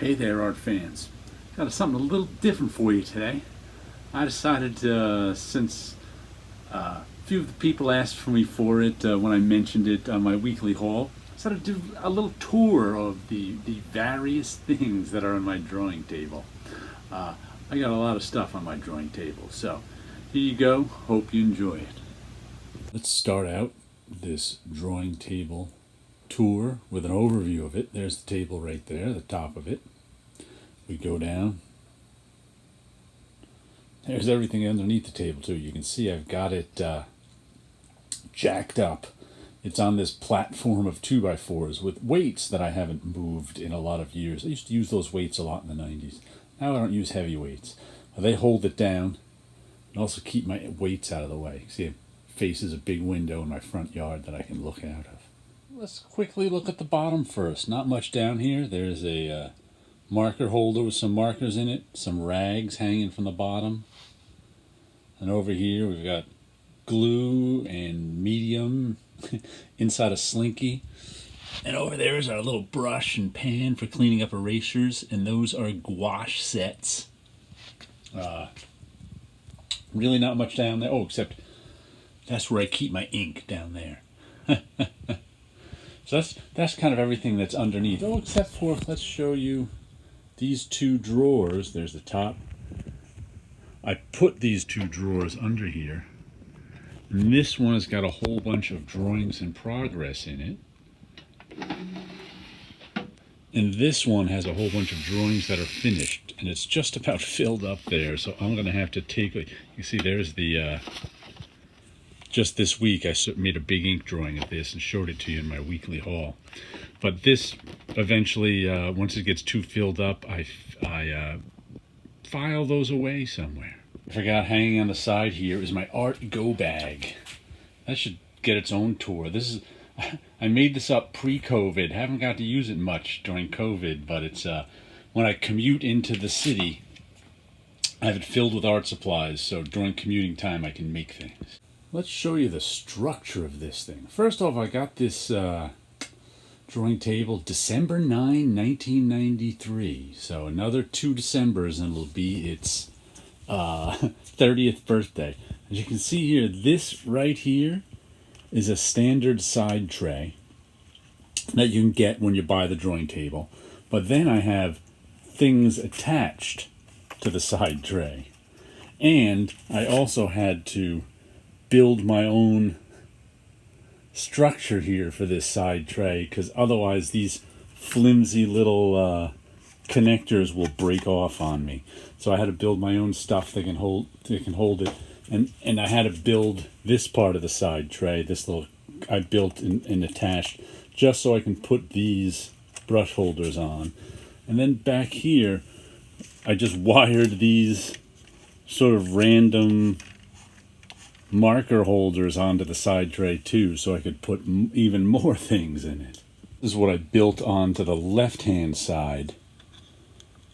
Hey there, art fans. Got something a little different for you today. I decided to, since a few of the people asked for me for it when I mentioned it on my weekly haul, I decided to do a little tour of the various things that are on my drawing table. I got a lot of stuff on my drawing table, so here you go. Hope you enjoy it. Let's start out this drawing table tour with an overview of it. There's the table right there, the top of it. We go down. There's everything underneath the table too. You can see I've got it jacked up. It's on this platform of 2x4s with weights that I haven't moved in a lot of years. I used to use those weights a lot in the 90s. Now I don't use heavy weights. They hold it down and also keep my weights out of the way. See, it faces a big window in my front yard that I can look out of. Let's quickly look at the bottom first. Not much down here. There's a marker holder with some markers in it, some rags hanging from the bottom. And over here we've got glue and medium inside a slinky. And over there is our little brush and pan for cleaning up erasers, and those are gouache sets. Really not much down there. Oh, except that's where I keep my ink down there. So that's kind of everything that's underneath. Oh, except for, let's show you these two drawers. There's the top. I put these two drawers under here. And this one has got a whole bunch of drawings in progress in it. And this one has a whole bunch of drawings that are finished. And it's just about filled up there. So I'm going to have to take, you see there's the, just this week I made a big ink drawing of this and showed it to you in my weekly haul. But this eventually, once it gets too filled up, I file those away somewhere. I forgot hanging on the side here is my art go bag. That should get its own tour. This is, I made this up pre-COVID. Haven't got to use it much during COVID, but it's when I commute into the city, I have it filled with art supplies, so during commuting time I can make things. Let's show you the structure of this thing. First off, I got this drawing table December 9, 1993. So another 2 Decembers and it'll be its 30th birthday. As you can see here, this right here is a standard side tray that you can get when you buy the drawing table. But then I have things attached to the side tray. And I also had to build my own structure here for this side tray, because otherwise these flimsy little connectors will break off on me. So I had to build my own stuff that can hold it, and I had to build this part of the side tray. This little I built and attached just so I can put these brush holders on. And then back here I just wired these sort of random marker holders onto the side tray too, so I could put even more things in it. This is what I built onto the left hand side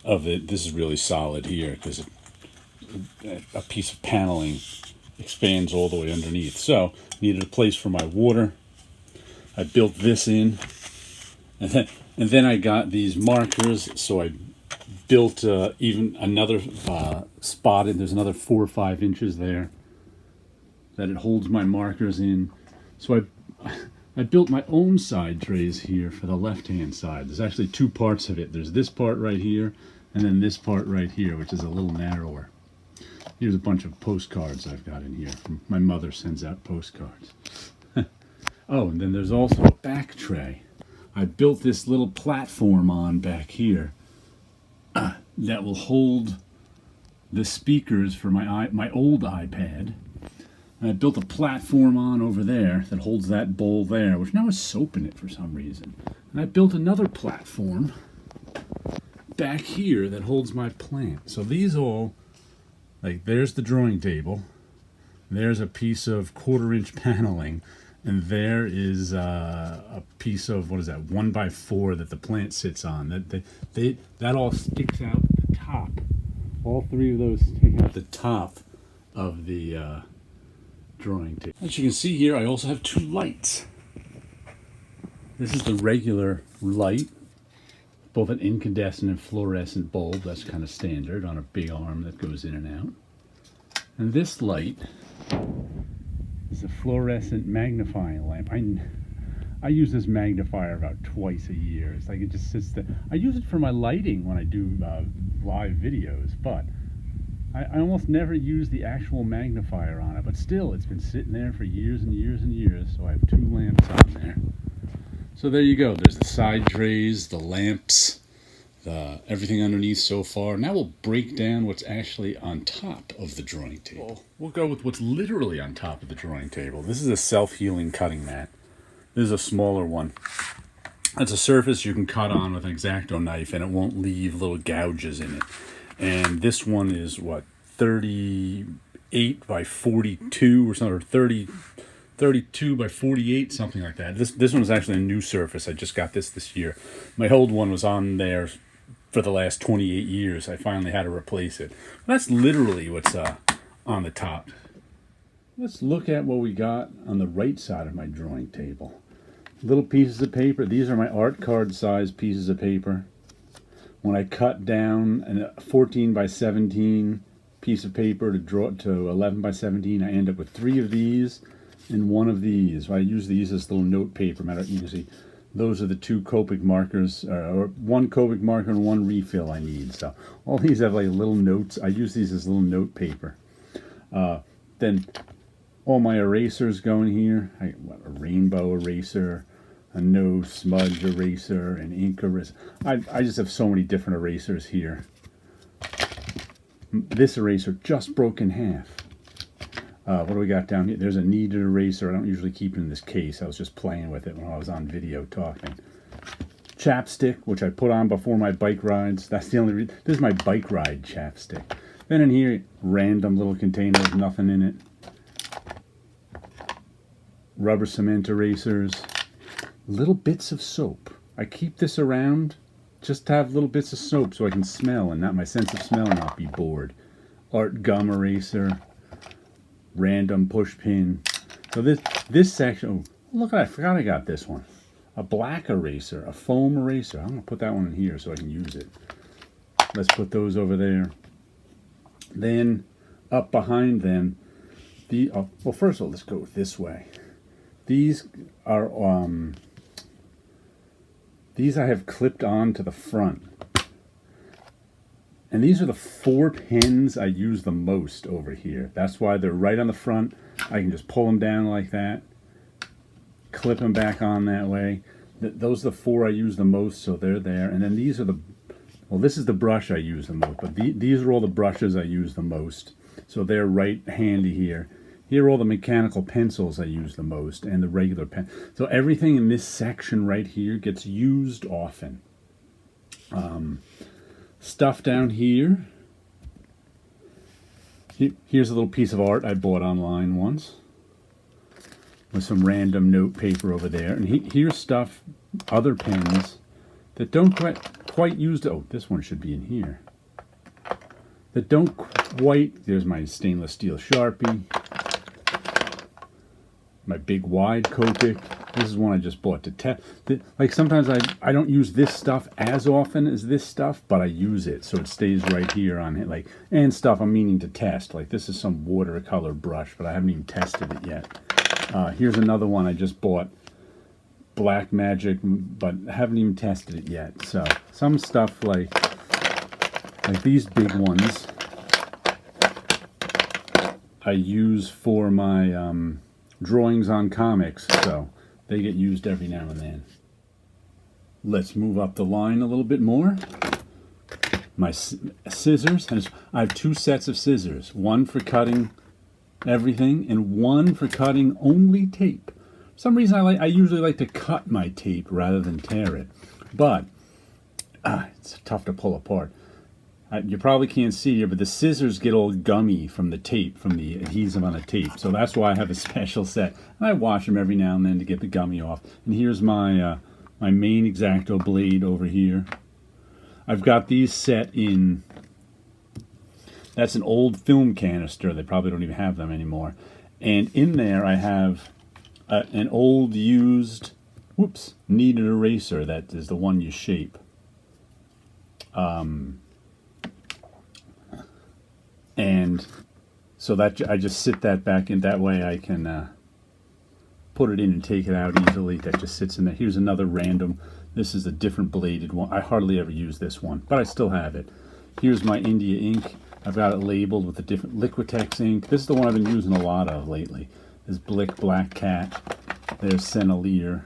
of it. This is really solid here because a piece of paneling expands all the way underneath. So needed a place for my water. I built this in, and then I got these markers, so I built even another spot, and there's another 4 or 5 inches there that it holds my markers in. So I built my own side trays here for the left hand side. There's actually 2 parts of it. There's this part right here and then this part right here, which is a little narrower. Here's a bunch of postcards I've got in here. My mother sends out postcards. Oh, and then there's also a back tray. I built this little platform on back here that will hold the speakers for my old iPad. And I built a platform on over there that holds that bowl there, which now has soap in it for some reason. And I built another platform back here that holds my plant. So these all, like, there's the drawing table, there's a piece of 1/4 inch paneling, and there is a piece of, what is that, 1x4 that the plant sits on. That all sticks out the top. All 3 of those stick out the top of the drawing table. As you can see here, I also have 2 lights. This is the regular light both an incandescent and fluorescent bulb. That's kind of standard on a big arm that goes in and out. And this light is a fluorescent magnifying lamp. I use this magnifier about twice a year. It's like it just sits there. I use it for my lighting when I do live videos, but I almost never use the actual magnifier on it. But still, it's been sitting there for years and years and years, so I have 2 lamps on there. So there you go. There's the side trays, the lamps, everything underneath so far. Now we'll break down what's actually on top of the drawing table. We'll go with what's literally on top of the drawing table. This is a self-healing cutting mat. This is a smaller one. It's a surface you can cut on with an Exacto knife and it won't leave little gouges in it. And this one is what, 38 by 42 or something, or 32 by 48, something like that. This one is actually a new surface. I just got this year. My old one was on there for the last 28 years. I finally had to replace it. That's literally what's on the top. Let's look at what we got on the right side of my drawing table. Little pieces of paper. These are my art card size pieces of paper. When I cut down a 14 by 17 piece of paper to draw to 11 by 17, I end up with 3 of these and 1 of these. I use these as little note paper. You can see those are the 2 Copic markers, or 1 Copic marker and 1 refill I need. So all these have like little notes. I use these as little note paper. Then all my erasers go in here. A rainbow eraser, a no smudge eraser, an ink eraser. I just have so many different erasers here. This eraser just broke in half. What do we got down here? There's a kneaded eraser. I don't usually keep it in this case. I was just playing with it when I was on video talking. Chapstick, which I put on before my bike rides. That's the only reason. This is my bike ride chapstick. Then in here, random little containers, nothing in it. Rubber cement erasers. Little bits of soap. I keep this around just to have little bits of soap so I can smell and not my sense of smell not be bored. Art gum eraser. Random push pin. So this section, oh, look, I forgot I got this one. A black eraser, a foam eraser. I'm going to put that one in here so I can use it. Let's put those over there. Then up behind them, well, first of all, let's go this way. These are these I have clipped on to the front. And these are the 4 pins I use the most over here. That's why they're right on the front. I can just pull them down like that, clip them back on that way. Those are the 4 I use the most, so they're there. And then these are well, this is the brush I use the most, but these are all the brushes I use the most. So they're right handy here. Here are all the mechanical pencils I use the most, and the regular pen. So everything in this section right here gets used often. Stuff down here. Here's a little piece of art I bought online once, with some random note paper over there. And here's stuff, other pens, that don't quite use the, oh, this one should be in here. That don't quite, there's my stainless steel Sharpie. My big wide Copic. This is one I just bought to test. Like sometimes I don't use this stuff as often as this stuff, but I use it so it stays right here on it. Like, and stuff I'm meaning to test. Like this is some watercolor brush, but I haven't even tested it yet. Here's another one I just bought. Black Magic, but haven't even tested it yet. So some stuff like these big ones I use for my drawings on comics, so they get used every now and then. Let's move up the line a little bit more. My scissors, and I have 2 sets of scissors, one for cutting everything and one for cutting only tape. For some reason I usually like to cut my tape rather than tear it, but it's tough to pull apart. You probably can't see here, but the scissors get all gummy from the tape, from the adhesive on the tape. So that's why I have a special set. And I wash them every now and then to get the gummy off. And here's my my main Exacto Blade over here. I've got these set in, that's an old film canister. They probably don't even have them anymore. And in there I have an old used, kneaded eraser. That is the one you shape. And so that I just sit that back in. That way I can put it in and take it out easily. That just sits in there. Here's another random. This is a different bladed one. I hardly ever use this one, but I still have it. Here's my India ink. I've got it labeled with the different Liquitex ink. This is the one I've been using a lot of lately. This Blick Black Cat. There's Sennelier.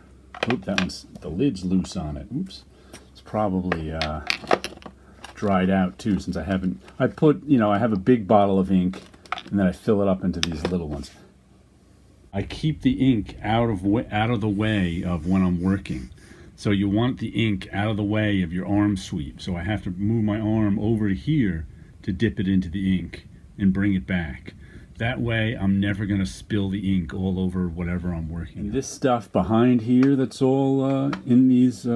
Oop, that one's, the lid's loose on it. Oops. It's probably dried out too, since I haven't, I put, you know, I have a big bottle of ink and then I fill it up into these little ones. I keep the ink out of the way of when I'm working. So you want the ink out of the way of your arm sweep. So I have to move my arm over to here to dip it into the ink and bring it back. That way I'm never going to spill the ink all over whatever I'm working on. And this stuff behind here that's all in these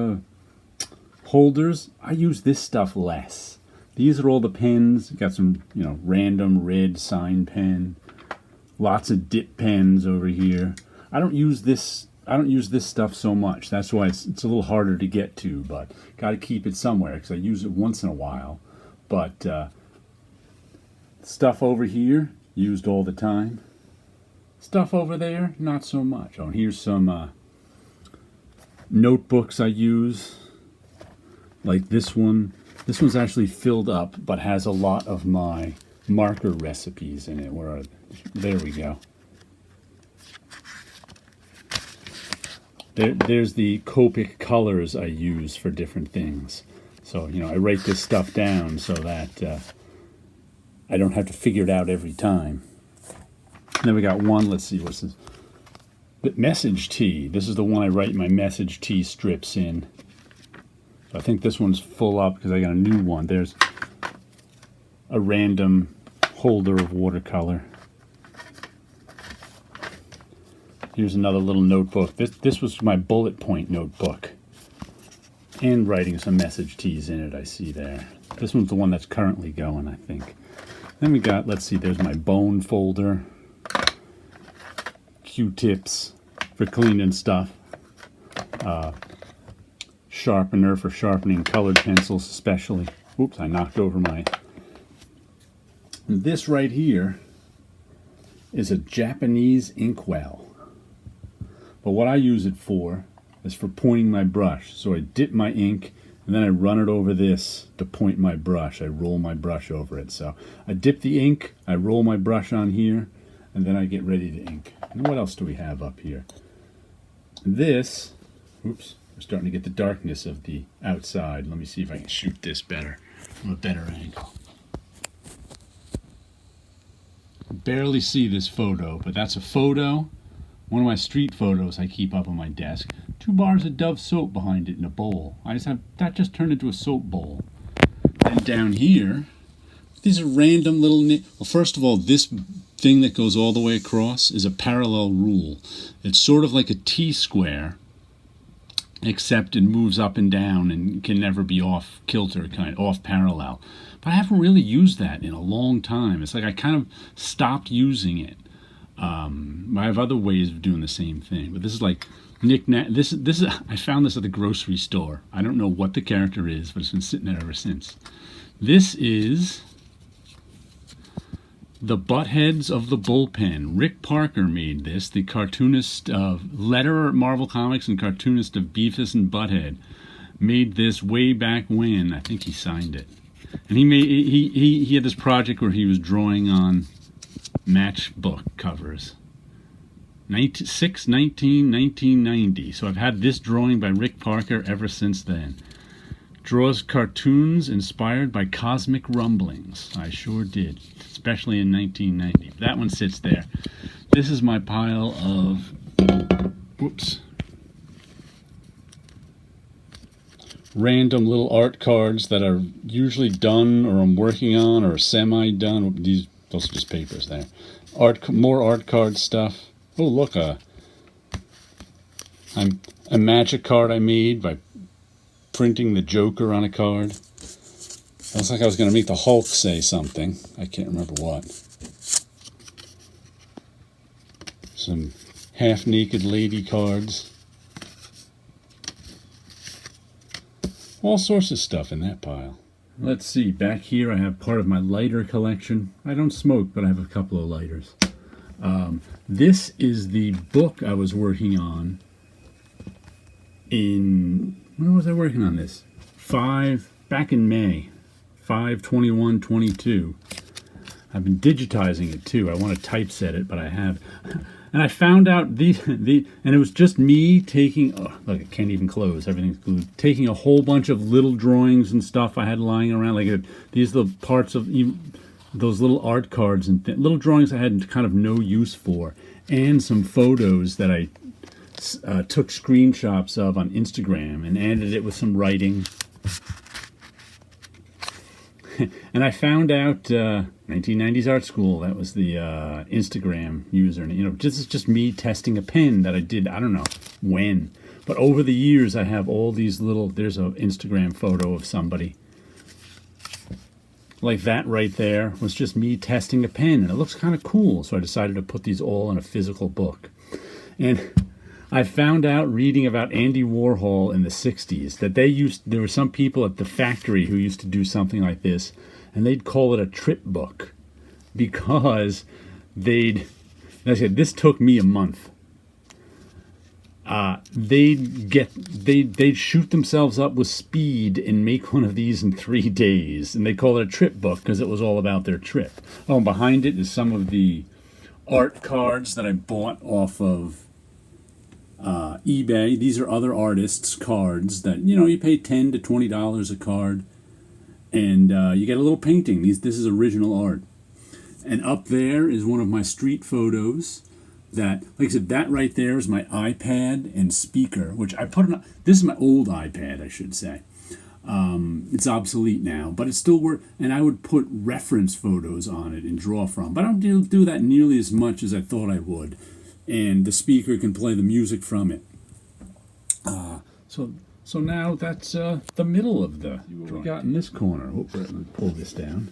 holders, I use this stuff less. These are all the pens. Got some, you know, random red sign pen. Lots of dip pens over here. I don't use this stuff so much. That's why it's a little harder to get to, but got to keep it somewhere because I use it once in a while. But stuff over here, used all the time. Stuff over there, not so much. Oh, and here's some notebooks I use. Like this one. This one's actually filled up, but has a lot of my marker recipes in it. Where are they? There we go. There's the Copic colors I use for different things. So, you know, I write this stuff down so that I don't have to figure it out every time. And then we got one, let's see, what's this? Message T. This is the one I write my Message T strips in. So I think this one's full up because I got a new one. There's a random holder of watercolor. Here's another little notebook. This was my bullet point notebook. And writing some Message T's in it, I see there. This one's the one that's currently going, I think. Then we got, let's see, there's my bone folder. Q-tips for cleaning stuff. Sharpener for sharpening colored pencils especially. Oops, I knocked over my... This right here is a Japanese Inkwell. But what I use it for is for pointing my brush. So I dip my ink and then I run it over this to point my brush. I roll my brush over it. So I dip the ink, I roll my brush on here, and then I get ready to ink. And what else do we have up here? This, oops, we're starting to get the darkness of the outside. Let me see if I can shoot this better from a better angle. Barely see this photo, but that's a photo. One of my street photos I keep up on my desk. 2 bars of Dove soap behind it in a bowl. That just turned into a soap bowl. And down here, these are random little... Well, first of all, this thing that goes all the way across is a parallel rule. It's sort of like a T-square, except it moves up and down and can never be off kilter, off parallel. But I haven't really used that in a long time. It's like I kind of stopped using it. I have other ways of doing the same thing, but this is like knick-knack. This is I found this at the grocery store. I don't know what the character is, but it's been sitting there ever since. This is the butt heads of the bullpen. Rick Parker made this, the cartoonist of letterer at Marvel Comics and cartoonist of Beavis and Butthead. Made this way back when. I think he signed it. And he had this project where he was drawing on matchbook covers. 1990. So I've had this drawing by Rick Parker ever since then. Draws cartoons inspired by cosmic rumblings. I sure did, especially in 1990. That one sits there. This is my pile of, whoops, random little art cards that are usually done or I'm working on or semi-done. Those are just papers there. More art card stuff. Oh, look, a magic card I made by printing the Joker on a card. It looks like I was going to make the Hulk say something. I can't remember what. Some half-naked lady cards. All sorts of stuff in that pile. Let's see, back here I have part of my lighter collection. I don't smoke, but I have a couple of lighters. This is the book I was working on when was I working on this? Back in May, 5/21/22. I've been digitizing it too. I want to typeset it, but I have. And I found out and it was just me taking, look, it can't even close, everything's glued, taking a whole bunch of little drawings and stuff I had lying around, like these are the parts of those little art cards and little drawings I had kind of no use for, and some photos that I took screenshots of on Instagram and added it with some writing. And I found out 1990s Art School, that was the Instagram user. And, this is just me testing a pen that I did, I don't know when. But over the years, I have all these there's an Instagram photo of somebody. Like that right there was just me testing a pen. And it looks kind of cool. So I decided to put these all in a physical book. And I found out reading about Andy Warhol in the 60s that there were some people at the factory who used to do something like this, and they'd call it a trip book because I said, this took me a month. They'd shoot themselves up with speed and make one of these in 3 days, and they call it a trip book because it was all about their trip. Oh, and behind it is some of the art cards that I bought off of eBay. These are other artists' cards that, you pay $10 to $20 a card, and you get a little painting. This is original art. And up there is one of my street photos that, like I said, that right there is my iPad and speaker, which I put on. This is my old iPad, I should say. It's obsolete now, but it still works. And I would put reference photos on it and draw from. But I don't do that nearly as much as I thought I would. And the speaker can play the music from it. So now that's the middle of the what we got in this corner. Oh, let me pull this down.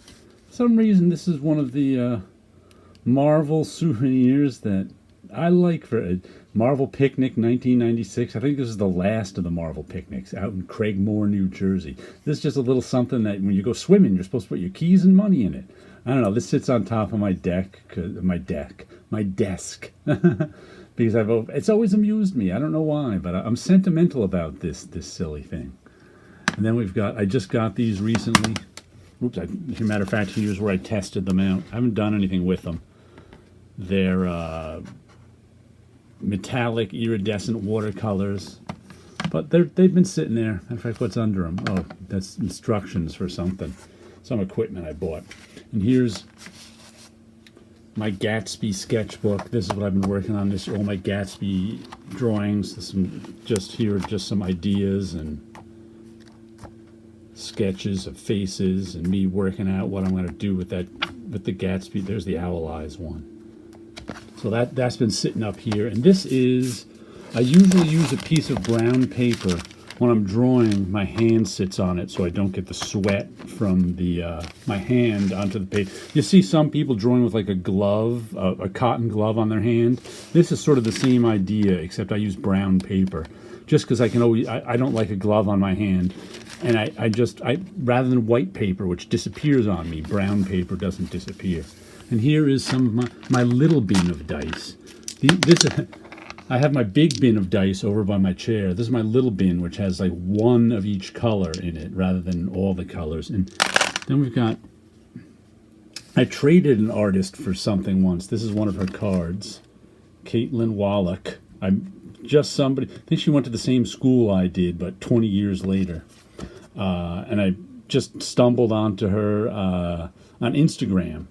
For some reason, this is one of the Marvel souvenirs that I like for Marvel Picnic 1996. I think this is the last of the Marvel picnics out in Craigmore, New Jersey. This is just a little something that when you go swimming, you're supposed to put your keys and money in it. I don't know. This sits on top of my desk, because it's always amused me. I don't know why, but I'm sentimental about this silly thing. And then I just got these recently. Oops, as a matter of fact, here's where I tested them out. I haven't done anything with them. They're metallic iridescent watercolors, but they've been sitting there. In fact, what's under them? Oh, that's instructions for some equipment I bought. And here's my Gatsby sketchbook. This is what I've been working on. All my Gatsby drawings. Just some ideas and sketches of faces and me working out what I'm going to do with the Gatsby. There's the owl eyes one. So that's been sitting up here. And I usually use a piece of brown paper. When I'm drawing, my hand sits on it so I don't get the sweat from my hand onto the paper. You see some people drawing with like a glove, a cotton glove on their hand. This is sort of the same idea, except I use brown paper. Just because I don't like a glove on my hand. And I rather than white paper, which disappears on me, brown paper doesn't disappear. And here is some of my little bin of dice. I have my big bin of dice over by my chair. This is my little bin, which has like one of each color in it rather than all the colors. And then I traded an artist for something once. This is one of her cards. Caitlin Wallach. I think she went to the same school I did, but 20 years later. And I just stumbled onto her on Instagram.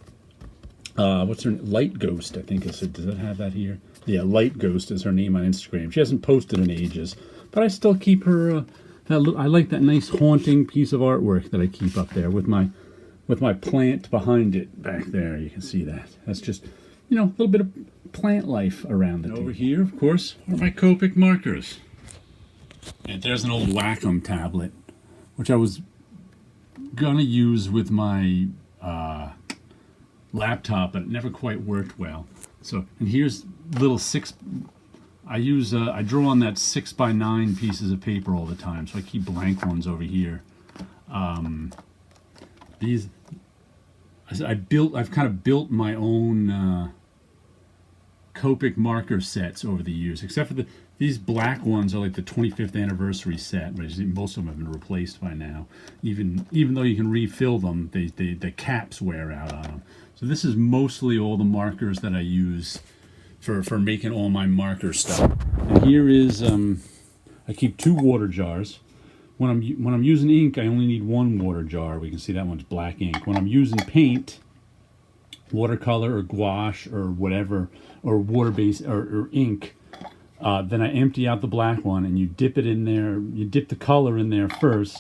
What's her name? Light Ghost, I think is it. Does it have that here? Yeah, Light Ghost is her name on Instagram. She hasn't posted in ages, but I still keep her. I like that nice haunting piece of artwork that I keep up there with my plant behind it back there. You can see that. That's just a little bit of plant life around it. Over here, of course, are my Copic markers. And there's an old Wacom tablet, which I was gonna use with my laptop, but it never quite worked well. So, and here's little I draw on that 6x9 pieces of paper all the time, so I keep blank ones over here. These, I've kind of built my own Copic marker sets over the years, except for these black ones are like the 25th anniversary set, but most of them have been replaced by now. Even though you can refill them, the caps wear out on them. So this is mostly all the markers that I use for making all my marker stuff. And here is I keep 2 water jars. When I'm using ink, I only need 1 water jar. We can see that one's black ink. When I'm using paint, watercolor or gouache or whatever, or water-based or ink, then I empty out the black one and you dip it in there. You dip the color in there first,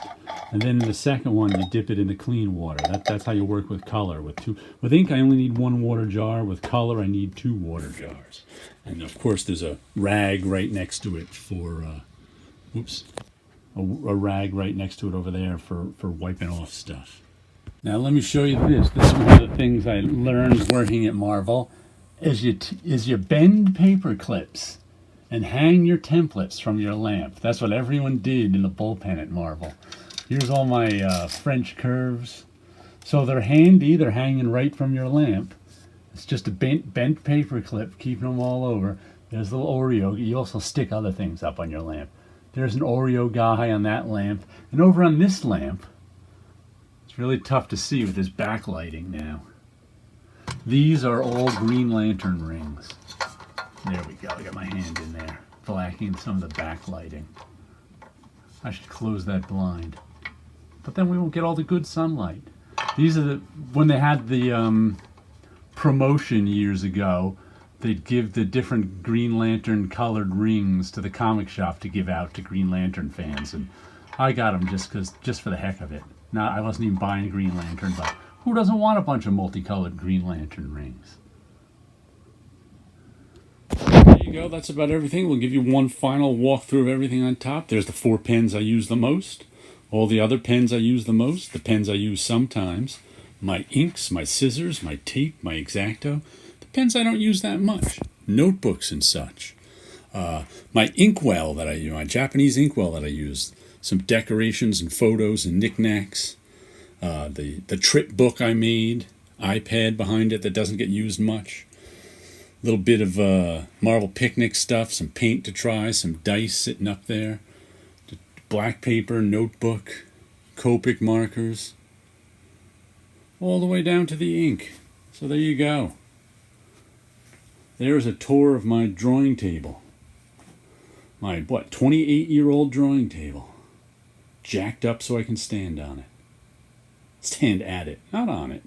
and then in the second one you dip it into clean water. That's how you work with color. With ink, I only need 1 water jar. With color, I need 2 water jars. And of course, there's a rag right next to it for, a rag right next to it over there for wiping off stuff. Now let me show you this. This is one of the things I learned working at Marvel. Is you bend paper clips and hang your templates from your lamp. That's what everyone did in the bullpen at Marvel. Here's all my French curves. So they're handy. They're hanging right from your lamp. It's just a bent paper clip, keeping them all over. There's a little Oreo. You also stick other things up on your lamp. There's an Oreo guy on that lamp. And over on this lamp, it's really tough to see with this backlighting now. These are all Green Lantern rings. There we go. I got my hand in there, blacking some of the backlighting. I should close that blind. But then we won't get all the good sunlight. These are when they had the promotion years ago, they'd give the different Green Lantern colored rings to the comic shop to give out to Green Lantern fans, and I got them just for the heck of it. Now, I wasn't even buying Green Lantern, but who doesn't want a bunch of multicolored Green Lantern rings? There you go. That's about everything. We'll give you one final walkthrough of everything on top. There's the 4 pens I use the most. All the other pens I use the most. The pens I use sometimes. My inks, my scissors, my tape, my Exacto. The pens I don't use that much. Notebooks and such. My Inkwell that I use, my Japanese Inkwell that I use. Some decorations and photos and knickknacks. The trip book I made. iPad behind it that doesn't get used much. A little bit of Marvel picnic stuff. Some paint to try. Some dice sitting up there. Black paper, notebook, Copic markers. All the way down to the ink. So there you go. There's a tour of my drawing table. My, 28-year-old drawing table. Jacked up so I can stand on it. Stand at it, not on it.